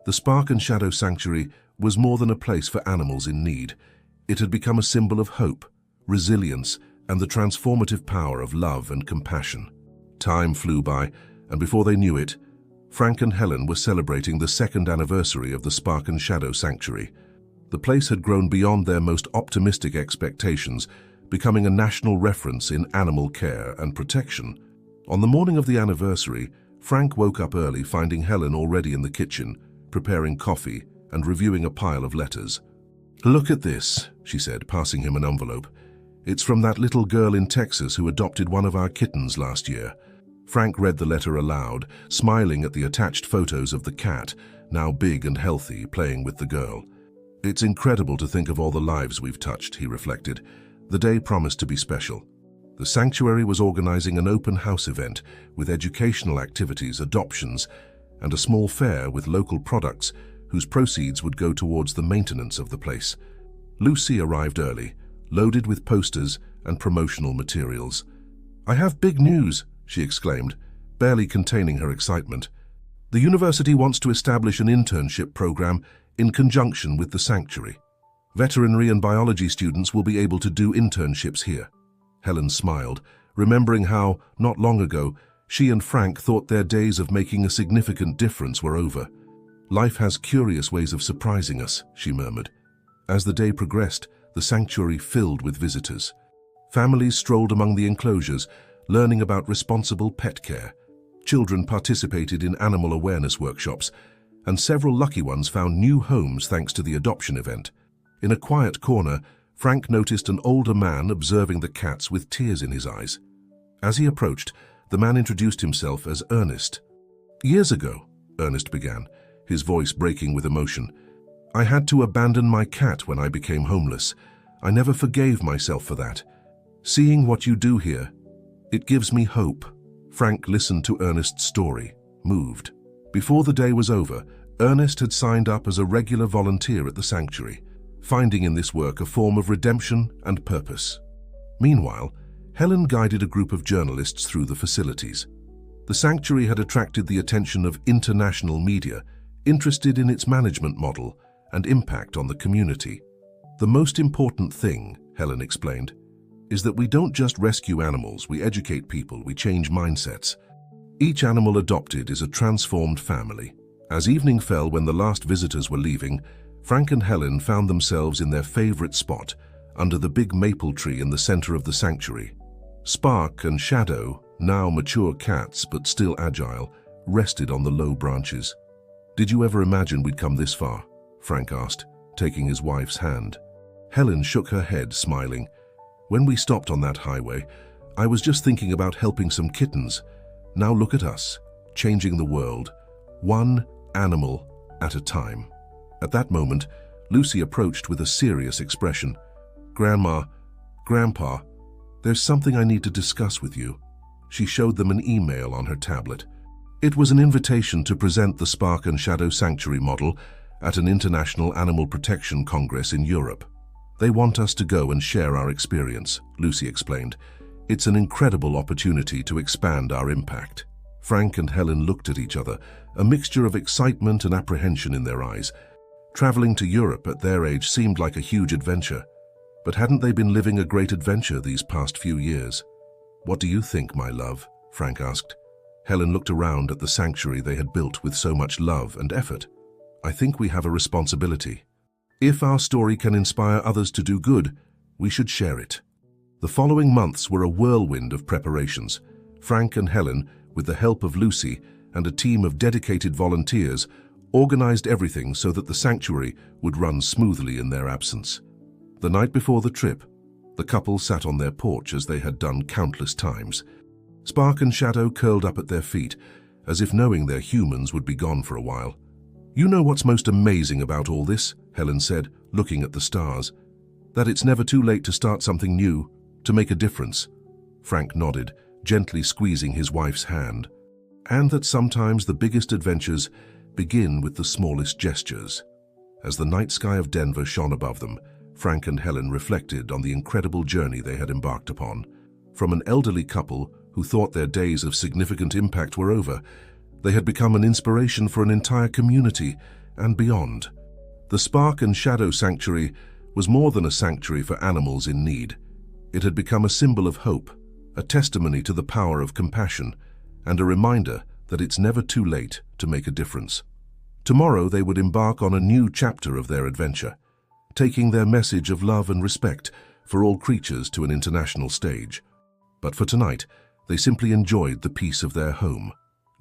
The Spark and Shadow Sanctuary was more than a place for animals in need. It had become a symbol of hope, resilience, and the transformative power of love and compassion. Time flew by, and before they knew it, Frank and Helen were celebrating the second anniversary of the Spark and Shadow Sanctuary. The place had grown beyond their most optimistic expectations, becoming a national reference in animal care and protection. On the morning of the anniversary, Frank woke up early, finding Helen already in the kitchen, preparing coffee and reviewing a pile of letters. "Look at this," she said, passing him an envelope. "It's from that little girl in Texas who adopted one of our kittens last year." Frank read the letter aloud, smiling at the attached photos of the cat, now big and healthy, playing with the girl. "It's incredible to think of all the lives we've touched," he reflected. The day promised to be special. The sanctuary was organizing an open house event with educational activities, adoptions, and a small fair with local products whose proceeds would go towards the maintenance of the place. Lucy arrived early, loaded with posters and promotional materials. "I have big news," she exclaimed, barely containing her excitement. "The university wants to establish an internship program in conjunction with the sanctuary. Veterinary and biology students will be able to do internships here." Helen smiled, remembering how, not long ago, she and Frank thought their days of making a significant difference were over. "Life has curious ways of surprising us," she murmured. As the day progressed, the sanctuary filled with visitors. Families strolled among the enclosures, learning about responsible pet care. Children participated in animal awareness workshops, and several lucky ones found new homes thanks to the adoption event. In a quiet corner, Frank noticed an older man observing the cats with tears in his eyes. As he approached, the man introduced himself as Ernest. "Years ago," Ernest began, his voice breaking with emotion, "I had to abandon my cat when I became homeless. I never forgave myself for that. Seeing what you do here, it gives me hope." Frank listened to Ernest's story, moved. Before the day was over, Ernest had signed up as a regular volunteer at the sanctuary, finding in this work a form of redemption and purpose. Meanwhile, Helen guided a group of journalists through the facilities. The sanctuary had attracted the attention of international media, interested in its management model and impact on the community. "The most important thing," Helen explained, "is that we don't just rescue animals, we educate people, we change mindsets. Each animal adopted is a transformed family." As evening fell, when the last visitors were leaving, Frank and Helen found themselves in their favorite spot, under the big maple tree in the center of the sanctuary. Spark and Shadow, now mature cats but still agile, rested on the low branches. "Did you ever imagine we'd come this far?" Frank asked, taking his wife's hand. Helen shook her head, smiling. "When we stopped on that highway, I was just thinking about helping some kittens. Now look at us, changing the world, one animal at a time." At that moment, Lucy approached with a serious expression. "Grandma, Grandpa, there's something I need to discuss with you." She showed them an email on her tablet. It was an invitation to present the Spark and Shadow Sanctuary model at an international animal protection congress in Europe. "They want us to go and share our experience," Lucy explained. "It's an incredible opportunity to expand our impact." Frank and Helen looked at each other, a mixture of excitement and apprehension in their eyes. Traveling to Europe at their age seemed like a huge adventure. But hadn't they been living a great adventure these past few years? "What do you think, my love?" Frank asked. Helen looked around at the sanctuary they had built with so much love and effort. "I think we have a responsibility. If our story can inspire others to do good, we should share it." The following months were a whirlwind of preparations. Frank and Helen, with the help of Lucy and a team of dedicated volunteers, organized everything so that the sanctuary would run smoothly in their absence. The night before the trip, the couple sat on their porch as they had done countless times. Spark and Shadow curled up at their feet, as if knowing their humans would be gone for a while. "You know what's most amazing about all this?" Helen said, looking at the stars. That it's never too late to start something new, to make a difference. Frank nodded, gently squeezing his wife's hand. And that sometimes the biggest adventures begin with the smallest gestures. As the night sky of Denver shone above them, Frank and Helen reflected on the incredible journey they had embarked upon. From an elderly couple who thought their days of significant impact were over, they had become an inspiration for an entire community and beyond. The Spark and Shadow Sanctuary was more than a sanctuary for animals in need. It had become a symbol of hope, a testimony to the power of compassion, and a reminder that it's never too late to make a difference. Tomorrow they would embark on a new chapter of their adventure, taking their message of love and respect for all creatures to an international stage. But for tonight, they simply enjoyed the peace of their home,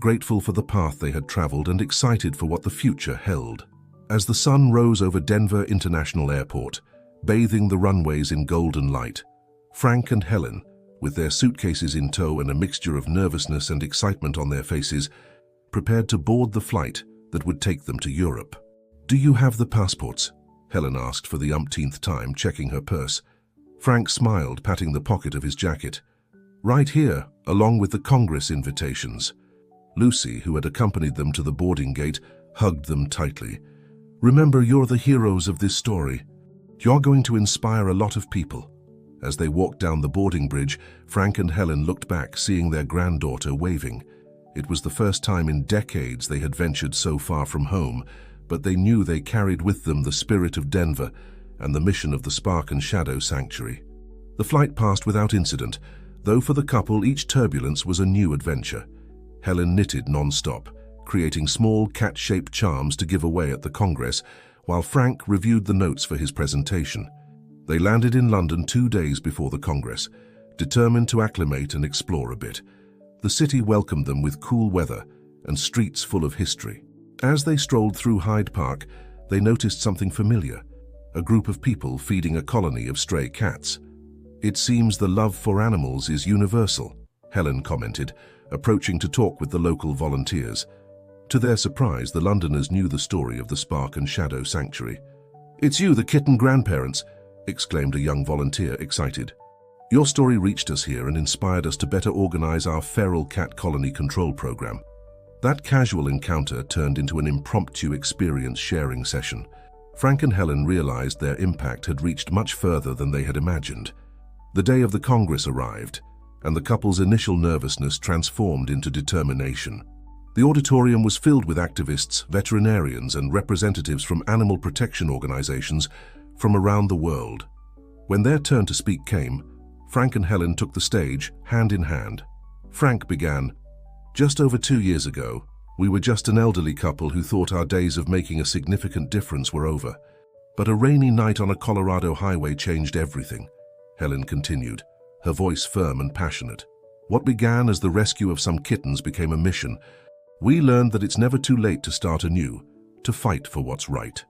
grateful for the path they had traveled and excited for what the future held. As the sun rose over Denver International Airport, bathing the runways in golden light, Frank and Helen, with their suitcases in tow and a mixture of nervousness and excitement on their faces, prepared to board the flight that would take them to Europe. "Do you have the passports?" Helen asked for the umpteenth time, checking her purse. Frank smiled, patting the pocket of his jacket. "Right here, along with the Congress invitations." Lucy, who had accompanied them to the boarding gate, hugged them tightly. "Remember, you're the heroes of this story. You're going to inspire a lot of people." As they walked down the boarding bridge, Frank and Helen looked back, seeing their granddaughter waving. It was the first time in decades they had ventured so far from home, but they knew they carried with them the spirit of Denver and the mission of the Spark and Shadow Sanctuary. The flight passed without incident, though for the couple each turbulence was a new adventure. Helen knitted non-stop, creating small cat-shaped charms to give away at the Congress, while Frank reviewed the notes for his presentation. They landed in London 2 days before the Congress, determined to acclimate and explore a bit. The city welcomed them with cool weather and streets full of history. As they strolled through Hyde Park, they noticed something familiar, a group of people feeding a colony of stray cats. "It seems the love for animals is universal," Helen commented, approaching to talk with the local volunteers. To their surprise, the Londoners knew the story of the Spark and Shadow Sanctuary. "It's you, the kitten grandparents," exclaimed a young volunteer, excited. "Your story reached us here and inspired us to better organize our feral cat colony control program." That casual encounter turned into an impromptu experience sharing session. Frank and Helen realized their impact had reached much further than they had imagined. The day of the Congress arrived, and the couple's initial nervousness transformed into determination. The auditorium was filled with activists, veterinarians, and representatives from animal protection organizations from around the world. When their turn to speak came, Frank and Helen took the stage, hand in hand. Frank began, "Just over 2 years ago, we were just an elderly couple who thought our days of making a significant difference were over. But a rainy night on a Colorado highway changed everything," Helen continued, her voice firm and passionate. "What began as the rescue of some kittens became a mission. We learned that it's never too late to start anew, to fight for what's right."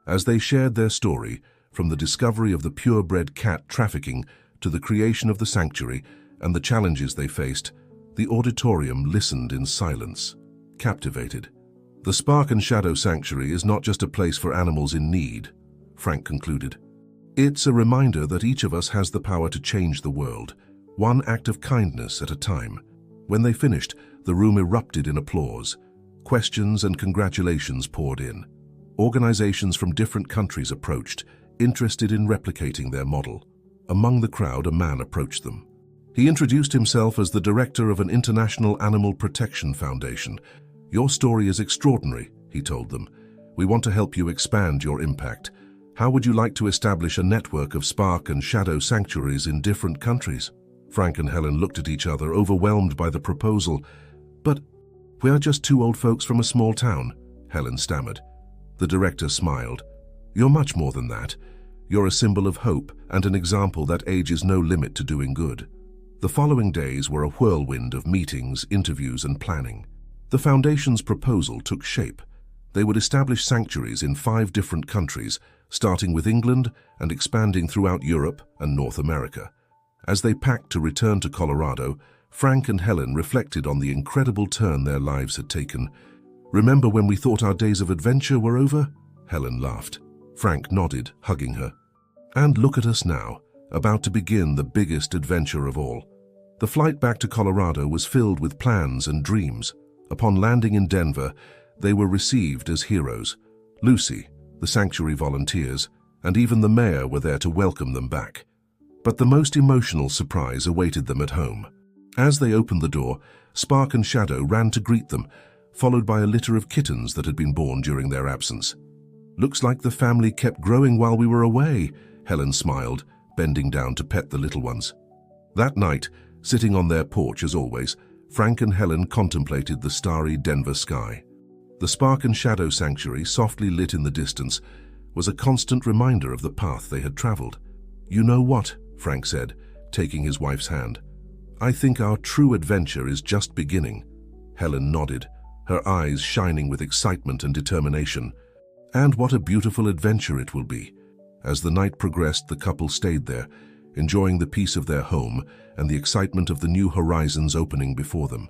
As they shared their story, from the discovery of the purebred cat trafficking to the creation of the sanctuary and the challenges they faced, the auditorium listened in silence, captivated. "The Spark and Shadow Sanctuary is not just a place for animals in need," Frank concluded. "It's a reminder that each of us has the power to change the world, one act of kindness at a time." When they finished, the room erupted in applause. Questions and congratulations poured in. Organizations from different countries approached, interested in replicating their model. Among the crowd, a man approached them. He introduced himself as the director of an international animal protection foundation. "Your story is extraordinary," he told them. "We want to help you expand your impact. How would you like to establish a network of Spark and Shadow sanctuaries in different countries?" Frank and Helen looked at each other, overwhelmed by the proposal. "But we are just 2 old folks from a small town," Helen stammered. The director smiled. "You're much more than that. You're a symbol of hope and an example that age is no limit to doing good." The following days were a whirlwind of meetings, interviews, and planning. The foundation's proposal took shape. They would establish sanctuaries in 5 different countries, starting with England and expanding throughout Europe and North America. As they packed to return to Colorado, Frank and Helen reflected on the incredible turn their lives had taken. "Remember when we thought our days of adventure were over?" Helen laughed. Frank nodded, hugging her. And look at us now, about to begin the biggest adventure of all. The flight back to Colorado was filled with plans and dreams. Upon landing in Denver, they were received as heroes. Lucy, the sanctuary volunteers, and even the mayor were there to welcome them back. But the most emotional surprise awaited them at home. As they opened the door, Spark and Shadow ran to greet them, followed by a litter of kittens that had been born during their absence. "Looks like the family kept growing while we were away," Helen smiled, bending down to pet the little ones. That night, sitting on their porch as always, Frank and Helen contemplated the starry Denver sky. The Spark and Shadow sanctuary, softly lit in the distance, was a constant reminder of the path they had traveled. "You know what?" Frank said, taking his wife's hand. "I think our true adventure is just beginning." Helen nodded, her eyes shining with excitement and determination. "And what a beautiful adventure it will be." As the night progressed, the couple stayed there, enjoying the peace of their home and the excitement of the new horizons opening before them.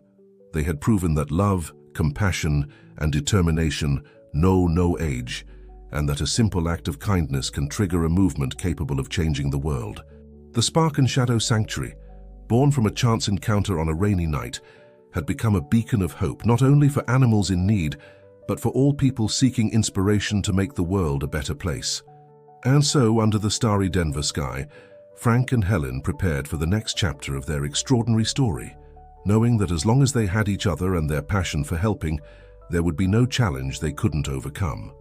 They had proven that love, compassion, and determination know no age, and that a simple act of kindness can trigger a movement capable of changing the world. The Spark and Shadow Sanctuary, born from a chance encounter on a rainy night, had become a beacon of hope not only for animals in need, but for all people seeking inspiration to make the world a better place. And so, under the starry Denver sky, Frank and Helen prepared for the next chapter of their extraordinary story, knowing that as long as they had each other and their passion for helping, there would be no challenge they couldn't overcome.